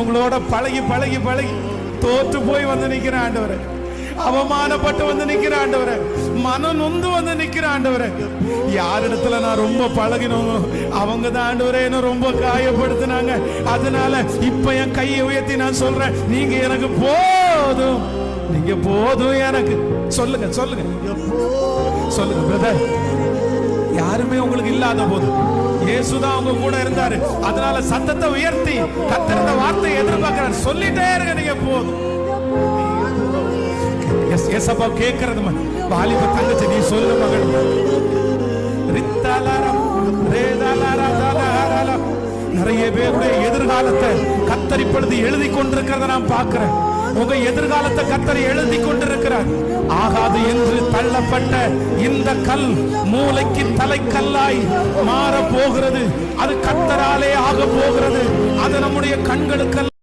உங்களோட பழகி பழகி பழகி தோற்று போய் வந்து நிக்கிற ஆண்டவரே, அவமானப்பட்டு வந்து நிக்கிற ஆண்டவரே, மனம் நொந்து வந்து நிக்கிற ஆண்டவரே, யாரிடத்துல நான் ரொம்ப பழகினோம் அவங்க தான் ஆண்டவரே என்ன ரொம்ப காயப்படுத்தினாங்க. அதனால இப்ப என் கையை உயர்த்தி நான் சொல்றேன், நீங்க எனக்கு போதும், நீங்க போதும் எனக்கு. சொல்லுங்க சொல்லுங்க சொல்லுங்க பிரதர். யாருமே உங்களுக்கு இல்லாத போது இயேசுதான் உங்க கூட இருந்தாரு. அதனால சத்தத்தை உயர்த்தி கர்த்தர் வார்த்தையை எதிர்பார்க்கிறார். சொல்லிட்டே இருங்க, நீங்க போதும். ஏசப்பா கேட்கறது வாலிப தங்கச்சி, நீ சொல்லு மகள். நிறைய பேருடைய எதிர்காலத்தை கர்த்தர் இப்பொழுது எழுதி கொண்டிருக்கிறத நான் பார்க்கிறேன். உங்க எதிர்காலத்தை கர்த்தர் எழுதி கொண்டிருக்கிறார். ஆகாது என்று தள்ளப்பட்ட இந்த கல் மூளைக்கு தலைக்கல்லாய் மாற போகிறது. அது கர்த்தராலே ஆக போகிறது. அது நம்முடைய கண்களுக்கு